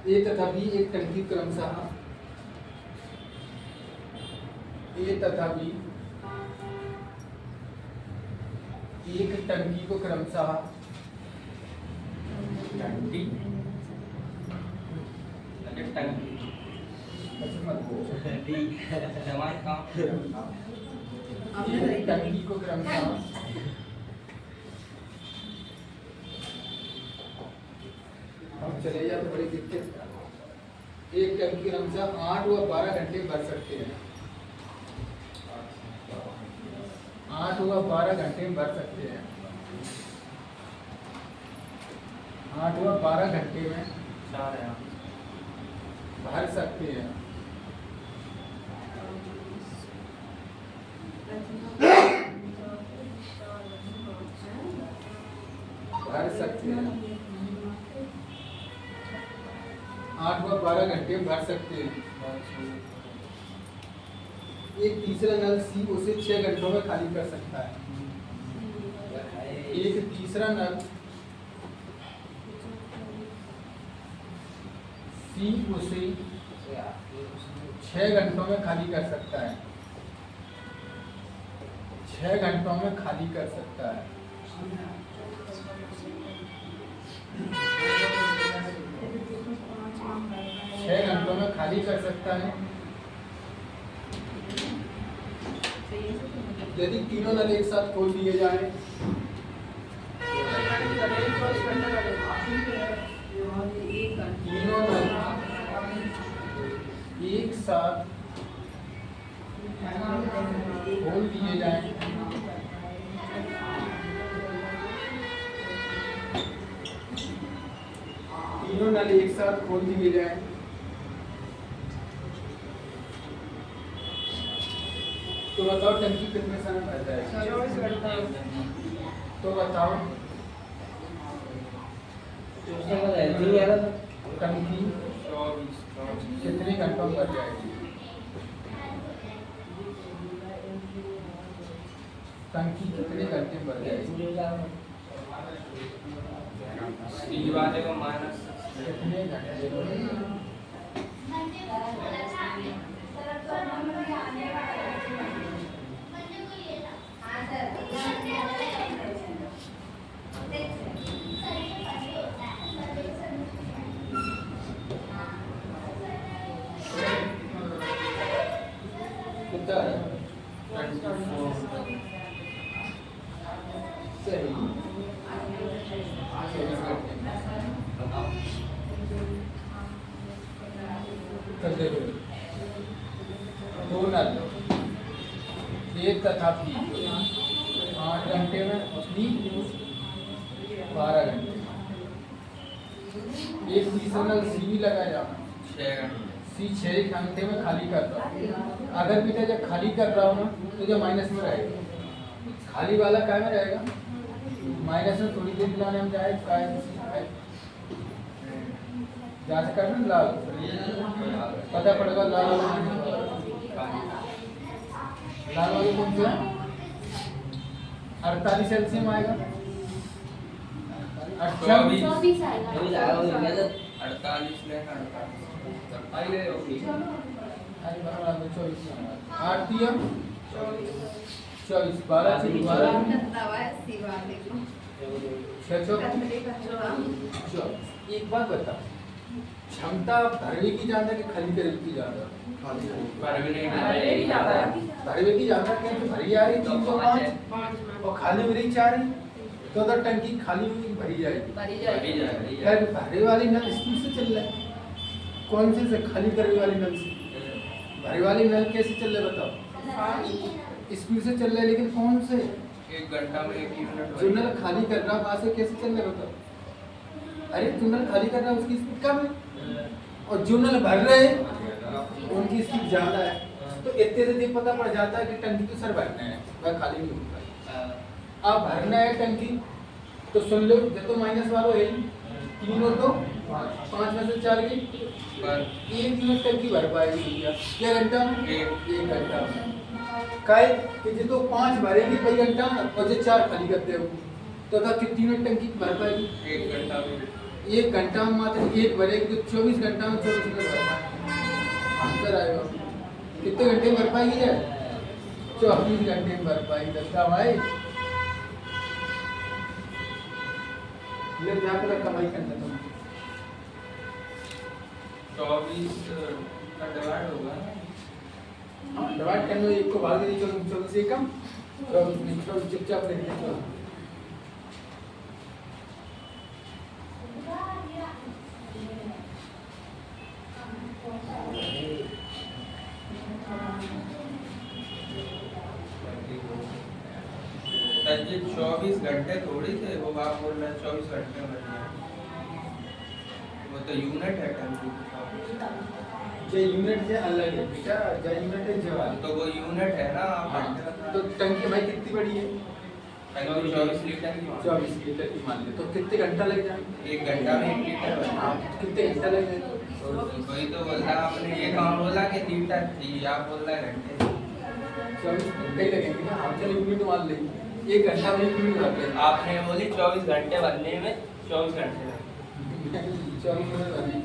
ए तथा बी एक टंकी क्रमशः ए तथा बी एक टंकी को क्रमशः टंकी टंकी अच्छा मत बोलो जवान काम एक टंकी को क्रमशः हम चले जाए तो बड़ी दिक्कत एक टंकी क्रमशः 8 व 12 घंटे भर सकते हैं 8 व 12 घंटे में भर सकते हैं 8 व 12 घंटे में भर सकते हैं भर सकते हैं 8 व 12 घंटे में भर सकते हैं एक तीसरा नल सी उसे 6 घंटों में खाली कर सकता है एक तीसरा नल सी उसे 6 घंटों में खाली कर सकता है 6 घंटों में खाली कर सकता है 6 घंटों में खाली कर सकता है यदि तीनों नल एक साथ खोल दिए जाए तीनों नल एक साथ खोल दिए जाए तीनों नल एक साथ खोल दिए जाए तो बताओ टंकी कितने समय भर जाएगी 24 घंटा तो बताओ टंकी कितने घंटों में भर जाएगी टंकी कितने घंटे में भर जाएगी सी वाले को माइनस कितने घंटे में? कितना है? 24 सही 24 घंटे कर दे दो नल एक तथा बी 8 घंटे में बी 12 घंटे एक तीसरा नल सी भी लगाया 6 घंटे सी 6 घंटे में खाली कर रहा हूँ अगर बेटा जब खाली कर रहा हूँ ना तो जो माइनस में रहेगा खाली वाला क्या में रहेगा माइनस में थोड़ी देर दिलाने हम जाए जांच करना लाल पता पड़ेगा लाल वाले कौन सा 48 एलसीएम आएगा 24 आएगा 48 में 48 आई गए ओके आज 24 8 दिया 24 12 से 12 एक बात बता, क्षमता भरवे की ज्यादा कि खाली करे की ज्यादा? भरवे नहीं भरवे की ज्यादा क्योंकि भरी आ रही 305 और खाली मेरी 4 है, तो अगर टंकी खाली हुई भरी जाएगी। यार भरे वाली नल स्पीड से चल रहा है, कौन से खाली करने वाली नल से? भरे वाली नल कैसे चल रहा है बताओ? स्पीड से चल रहा है, लेकिन कौन से? 1 घंटा में 1 मिनट। जो नल खाली कर रहा वहां से कैसे चल रहा है बताओ? अरे जो नल खाली कर रहा है उसकी स्पीड कम है, और जो नल भर रहे हैं उनकी स्पीड ज्यादा है। तो इतने से ये पता पड़ जाता है कि टंकी तो सर भरना है, वह खाली नहीं होता। अब भरना है टंकी तो सुन लो, जब तो माइनस वालों है 3 और 2 5 में से 4 की 1 मिनट टंकी भर पाएगी भैया। क्या घंटा में? 1 घंटा में। काय कि जो तो 5 भरेगी कई घंटा और जो 4 खाली करते हो तो था कितनी मिनट टंकी भर पाएगी? 1 घंटा में। 1 घंटा में मात्र 1 भरेगी तो 24 घंटा में 24 मिनट भर पाएगी। आंसर आएगा कितने घंटे में भर पाएगी यार? 24 घंटे में भर पाएगी। दस्ता भाई ये जाकर कमाई करना तुम 24 का डिवाइड होगा। हाँ डिवाइड करने में 1 को भाग दे 24 से कम, तो चुपचाप लिख दे। जी 24 घंटे थोड़ी थे, वो आप बोल रहे हैं 24 घंटे में भरना है। वो तो यूनिट है टंकी की। ये यूनिट से अलग है बेटा, जो यूनिट है जवाब तो वो यूनिट है ना। तो टंकी भाई कितनी बड़ी है? टंकी 24 लीटर की। 24 लीटर की मान ले, तो कितने घंटा लग जाएगा? 1 घंटा में 1 लीटर भरना। कितने घंटा लग जाएगा? वही तो बोल रहा आपने, ये कहाँ बोला कि लीटर थी, आप बोल रहे घंटे। 24 घंटे लगेंगे ना, हम चलो यूनिट मान लेंगे। 1 घंटा में 1 मिनट लगते हैं। आपने बोली 24 घंटे भरने में 24 घंटे लगे। 24 मिनट लगेंगे।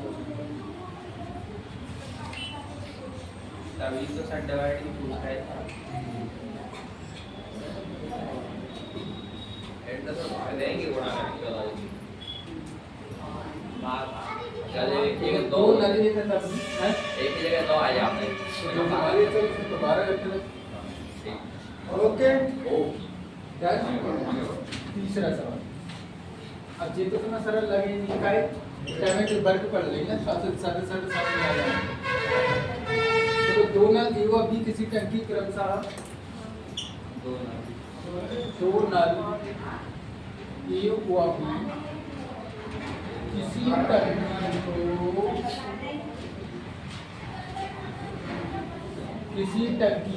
तभी तो सर डिवाइड ही पूछ रहे थे। एंड तो देंगे गुणा करके चले एक दो नली है तब है एक ही जगह 2 आ जाते तो जो हमारे तो 12 घंटे लगे। ओके क्या? तीसरा सवाल। अब ये तो इतना सरल लगे नहीं, काय टाइम के वर्क पढ़ लेंगे ना, साथ आ जाएगा। तो दो नल ए व बी किसी टंकी क्रमशः दो नल ए व बी किसी टंकी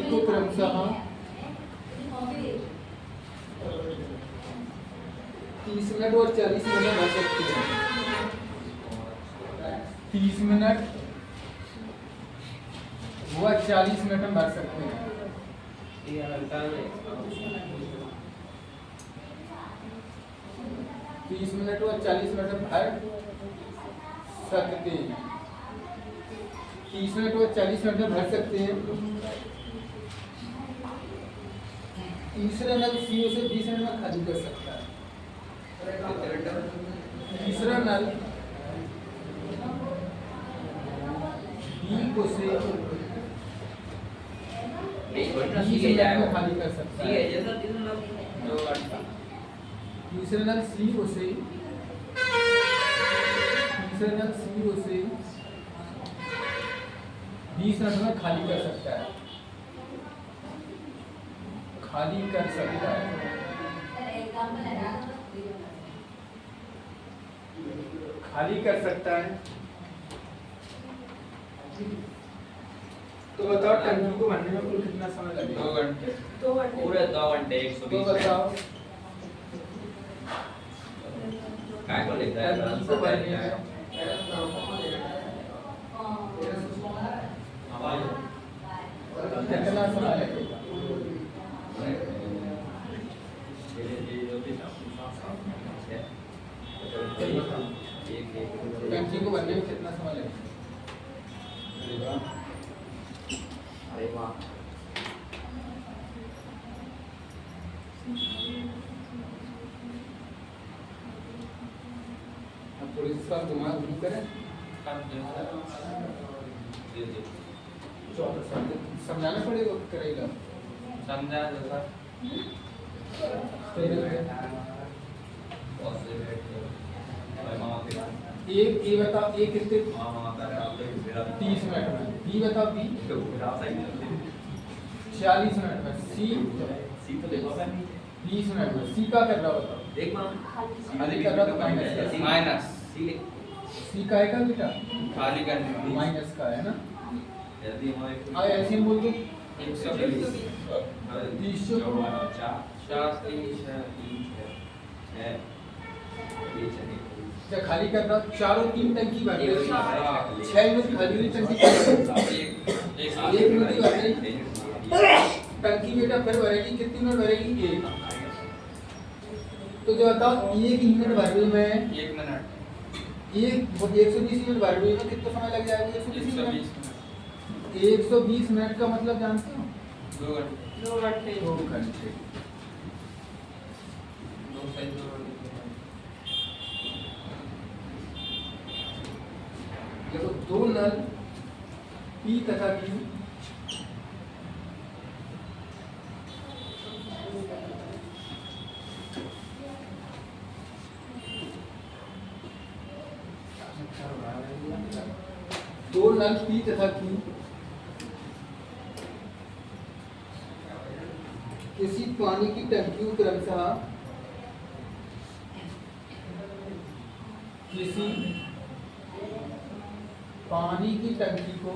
को क्रमशः 30 मिनट और 40 मिनट भर सकते हैं। 30 मिनट व 40 मिनट में भर सकते हैं। 30 मिनट और 40 मिनट में भर सकते हैं। 30 मिनट और 40 मिनट में भर सकते हैं। तीसरा नल सीओ से 20 मिनट में खाली कर सकता है। तीसरा नल बी को से 20 मिनट में खाली कर सकता है। तीसरा नल सी को से 20 मिनट में खाली कर सकता है। खाली कर सकता है। तो बताओ टंकी को भरने में कुल कितना समय लगेगा? 2 घंटे। 2 घंटे पूरे 2 घंटे तो 120 बताओ काय को लिख रहा है टंकी को भरने में कितना समय लगेगा? एक इसका घुमा घूम करें समझाना पड़ेगा करेगा समझा दो सर। एक ये बताओ ए कितने 30 मिनट में, बी बताओ बी 40 मिनट में, सी 20 मिनट में। सी का कर रहा बताओ खाली कर रहा तो माइनस सी का है का बेटा खाली करने में माइनस का है ना। हाँ एलसीएम बोल दो 120 30 खाली कर रहा चारों 3 टंकी भर रही 6 मिनट खाली हुई टंकी एक मिनट भर रही टंकी बेटा फिर भरेगी कितनी मिनट भरेगी एक। तो जो बताओ एक यूनिट भर रही मैं 1 मिनट एक 120 यूनिट भर रही में कितना समय लग जाएगा 120 मिनट 120 मिनट का मतलब जानते हो 2 घंटे 2 घंटे 2 घंटे 2 सही 2 घंटे। देखो 2 नल पी तथा क्यू दो नल पी तथा क्यू किसी पानी की टंकी को क्रमशः किसी पानी की टंकी को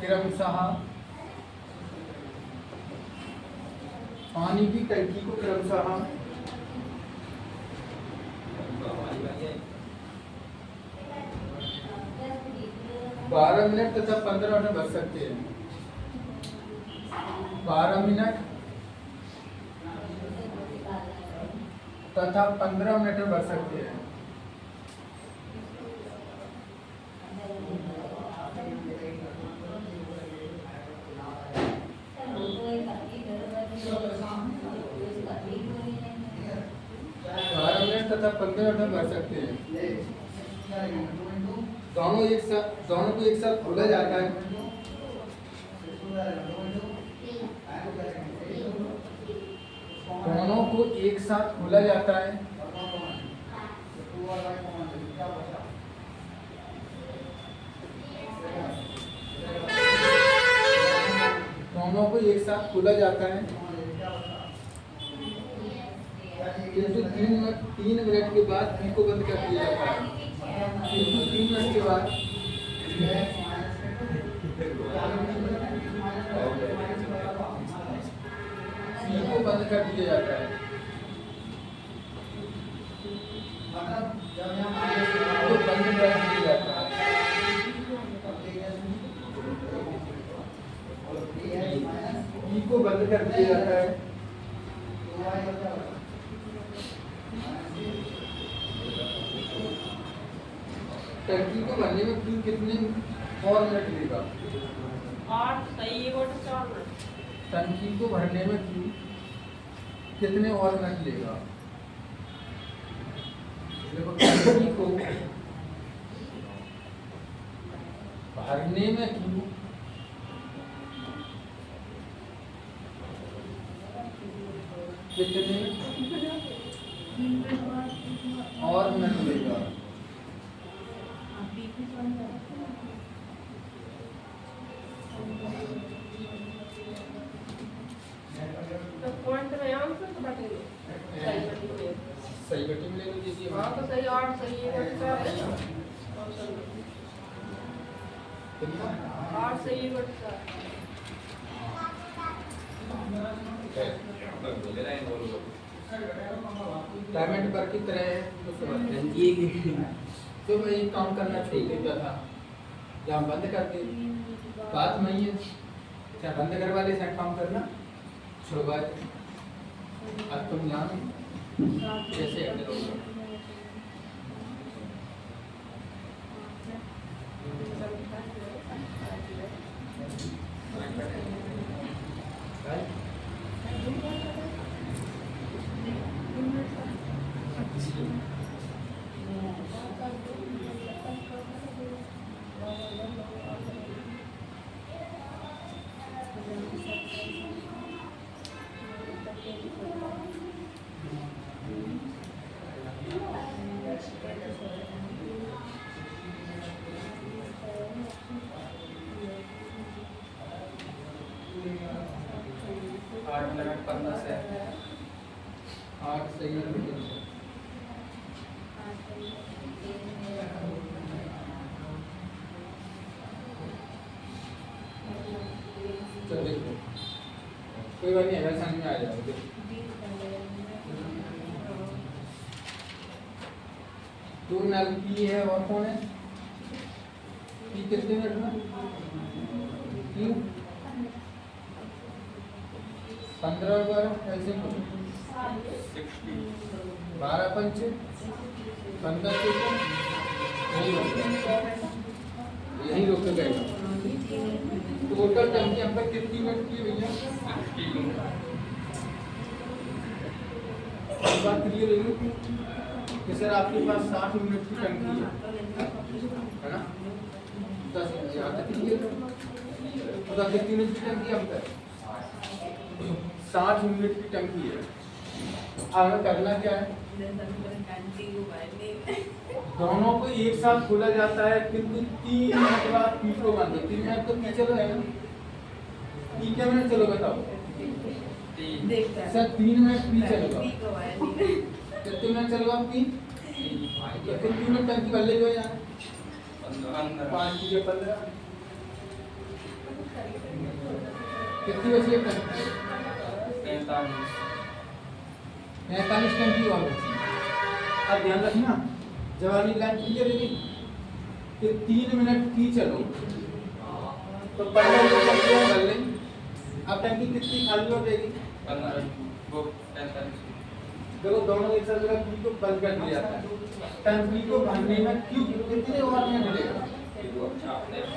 क्रमशः पानी की टंकी को क्रमशः 12 मिनट तथा 15 मिनट भर सकते हैं। 12 मिनट तथा 15 मिनट भर सकते हैं। तथा 15 मिनट भर सकते हैं। दोनों को एक साथ खोला जाता है। दोनों को एक साथ खोला जाता है। दोनों को एक साथ खोला जाता है किंतु 3 मिनट के बाद पी को बंद कर दिया जाता है। किंतु 3 मिनट के बाद पी को बंद कर दिया जाता है। तो बंद कर दिया जाता है। पी को बंद कर दिया जाता है। टंकी को भरने में क्यों कितने और मिनट लेगा? 8 सही 4 मिनट। टंकी को भरने में क्यों कितने और मिनट लेगा? देखो टंकी को भरने में क्यों कितने और मिनट लेगा? तो पॉइंट में आंसर तो बटेंगे सही बटी में ले लीजिए। हाँ तो सही 8 सही 4 है। 8 सही 4। डायमंड पर की तरह है तो मैं एक काम करना छोड़ देता था जहाँ बंद करके बात नहीं है क्या बंद कर वाले से काम करना छोड़ बात अब तुम जानो कैसे हैंडल होगा। Right? आठ मिनट 15 सेकंड 8 सेकंड। चलो देखो, कोई बात नहीं, अगर समझ में आ जाएगा। देखो, 2 नल पी है और कौन है पी कितने मिनट में क्यों 15 12 ऐसे 60 12 पंच 15 यही रोक के गए। टोटल टंकी हम पर कितनी मिनट की है भैया? 60 बात क्लियर होगी कि सर आपके पास 60 मिनट की टंकी है ना? 10 मिनट यहाँ तक क्लियर है। तो कितनी मिनट की टंकी हम पर 60 मिनट की टंकी है। अब हमें करना क्या है? दोनों को एक साथ खोला जाता है, किंतु 3 मिनट बाद पी को बांध दो। 3 मिनट तो पी चलो है ना? पी क्या मिनट चलो बताओ? सर 3 मिनट पी चलेगा। कितने मिनट चलेगा पी? तो 3 मिनट टंकी भर ले जो यहाँ 5 की 15 कितनी बची है टंकी? 45 टंकी और बची। अब ध्यान रखना, जवानी लाइन क्लियर है कि 3 मिनट की चलो तो 15 मिनट भर लें। अब टंकी कितनी खाली हो जाएगी? 15 वो 45 देखो दोनों एक साथ जगह पी को बंद कर दिया जाता है। टंकी को भरने में क्यों कितने ओवर मिनट लेगा?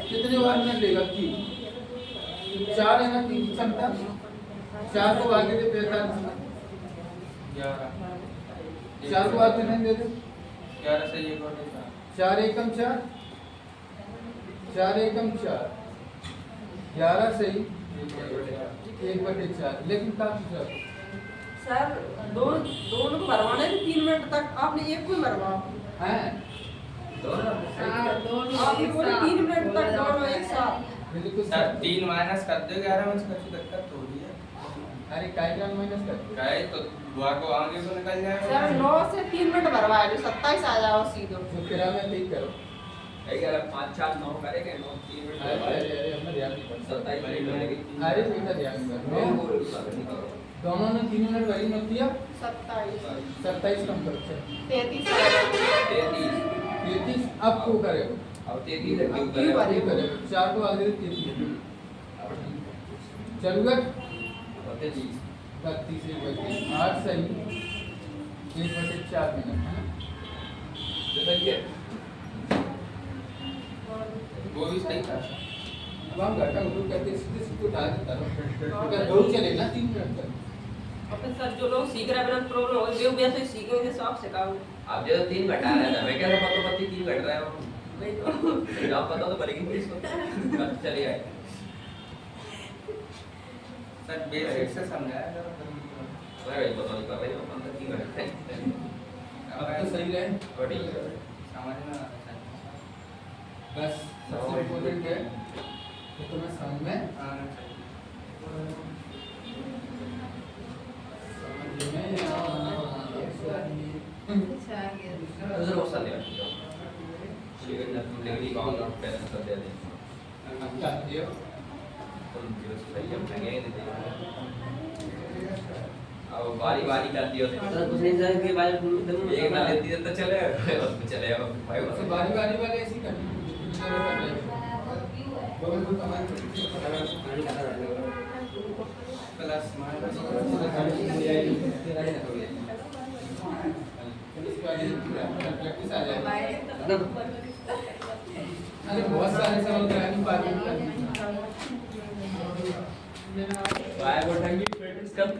कितने ओवर मिनट लेगा? क्यों 4 है ना तीन की क्षमता, 4 को आगे दे 45 4 को आगे दे दे 11 से ये 4 एकम 4 4 एकम 4 11 से ही 1/4 लेकिन काफी सर दोनों को भरवाने थे 3 मिनट तक, आपने एक को मरवाओ है आपने बोले 3 मिनट तक दोनों एक साथ। बिल्कुल सर 3 माइनस कर दो 11 में इसका दिक्कत थोड़ी है। अरे काय का माइनस कर काय तो बुआ को आगे को निकल जाएगा। सर 9 से 3 मिनट भरवाए जो 27 आ जाओ सीधो। तो फिर हमें ठीक करो। 5 4 9 करेंगे 9 3 मिनट अरे हमने ध्यान नहीं पड़ा। 27 मिनट लगेगी। अरे बेटा ध्यान नहीं। दोनों ने 3 मिनट भरी मत दिया 27 कम करो। 33 33 अब को करेगा अब 33 है क्यों क्यों करें? करेगा 4 को आगे 33 चलूगा 33 32 8 सही 1/4 मिनट है ना? बताइए वो भी सही था। अब हम घटा उठो कहते सीधे सीधे उठा देता रहो अगर दो चले ना 3 मिनट तक। अपन सर जो लोग सीख रहे हैं प्रॉब्लम हो गई वे ऐसे सीखेंगे सब सिखाओ। आप जो 3 घटा रहे थे मैं क्या पता पति 3 घट रहा है वही तो जब पता तो पड़ेगी मुझे इसको चलिए सर बेसिक से समझाया जरा। मैं वही पता नहीं कर रही हूं 3 घट रहे हैं। अब तो सही रहे बड़ी समझ में आता है। बस सबसे इम्पोर्टेंट है कि तुम्हें समझ में आना चाहिए। समझ में आना चाहिए। उधर वो साले लेकिन लेकिन कौन ना पैसा सब दे दें क्या दियो तुम जो सही हम लगे देते अब बारी बारी कर दियो सर कुछ नहीं सर के बाद एक ना लेती है तो चले और चले अब भाई तो बारी बारी वाले ऐसी करनी दोनों को कमाई प्लस माइनस प्रैक्टिस आ जाएगी। अरे बहुत सारे सवाल करानी बात बाय बोलेंगे प्रैक्टिस कब